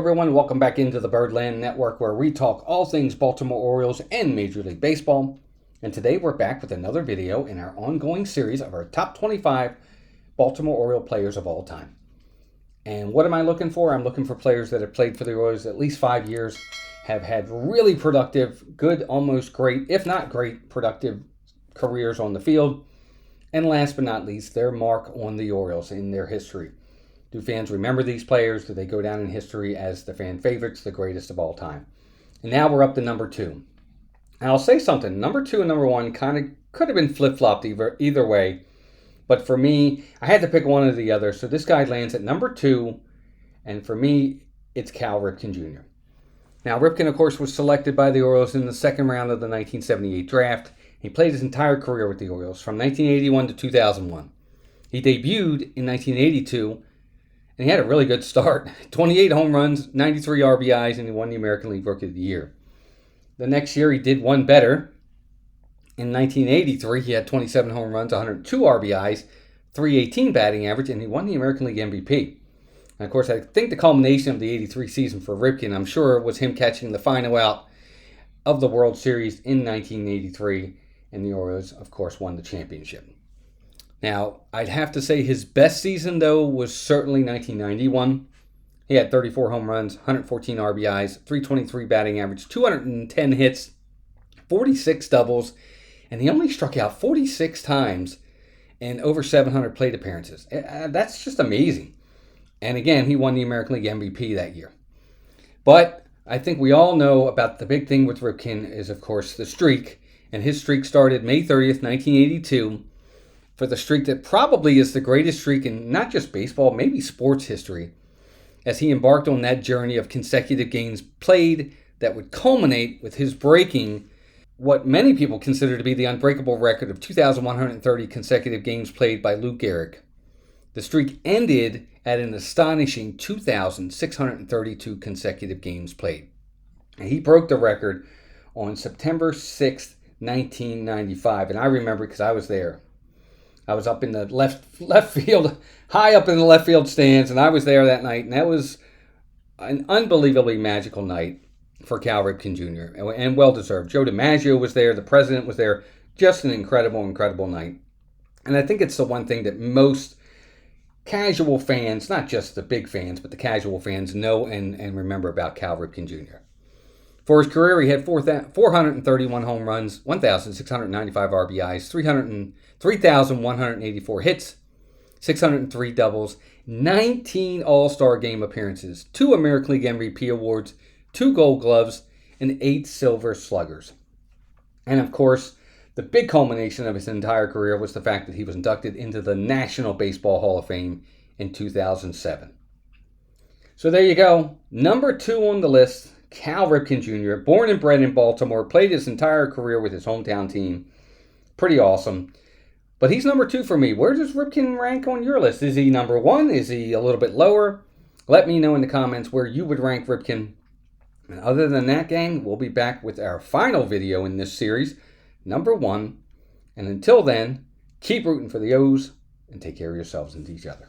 everyone. Welcome back into the Birdland Network, where we talk all things Baltimore Orioles and Major League Baseball. And today we're back with another video in our ongoing series of our top 25 Baltimore Oriole players of all time. And what am I looking for? I'm looking for players that have played for the Orioles at least 5 years, have had really productive, good, almost great, if not great, productive careers on the field. And last but not least, their mark on the Orioles in their history. Do fans remember these players? Do they go down in history as the fan favorites, the greatest of all time? And now we're up to number 2. And I'll say something. Number 2 and number 1 kind of could have been flip-flopped either way. But for me, I had to pick one or the other. So this guy lands at number 2. And for me, it's Cal Ripken Jr. Now, Ripken, of course, was selected by the Orioles in the second round of the 1978 draft. He played his entire career with the Orioles from 1981 to 2001. He debuted in 1982. And he had a really good start. 28 home runs, 93 RBIs, and he won the American League Rookie of the Year. The next year, he did one better. In 1983, he had 27 home runs, 102 RBIs, 318 batting average, and he won the American League MVP. And of course, I think the culmination of the 83 season for Ripken, I'm sure, was him catching the final out of the World Series in 1983, and the Orioles, of course, won the championship. Now, I'd have to say his best season, though, was certainly 1991. He had 34 home runs, 114 RBIs, 323 batting average, 210 hits, 46 doubles, and he only struck out 46 times and over 700 plate appearances. That's just amazing. And again, he won the American League MVP that year. But I think we all know about the big thing with Ripken is, of course, the streak. And his streak started May 30th, 1982. For the streak that probably is the greatest streak in not just baseball, maybe sports history, as he embarked on that journey of consecutive games played that would culminate with his breaking what many people consider to be the unbreakable record of 2,130 consecutive games played by Lou Gehrig. The streak ended at an astonishing 2,632 consecutive games played. And he broke the record on September 6th, 1995. And I remember because I was there. I was up in the left field, high up in the left field stands, and I was there that night, and that was an unbelievably magical night for Cal Ripken Jr., and well-deserved. Joe DiMaggio was there, the president was there, just an incredible, incredible night. And I think it's the one thing that most casual fans, not just the big fans, but the casual fans know and remember about Cal Ripken Jr. For his career, he had 431 home runs, 1,695 RBIs, 3,184 hits, 603 doubles, 19 All-Star Game appearances, 2 American League MVP awards, 2 Gold Gloves, and 8 Silver Sluggers. And of course, the big culmination of his entire career was the fact that he was inducted into the National Baseball Hall of Fame in 2007. So there you go. Number 2 on the list, Cal Ripken Jr., born and bred in Baltimore, played his entire career with his hometown team. Pretty awesome. But he's number 2 for me. Where does Ripken rank on your list? Is he number 1? Is he a little bit lower? Let me know in the comments where you would rank Ripken. And other than that, gang, we'll be back with our final video in this series, number 1. And until then, keep rooting for the O's and take care of yourselves and each other.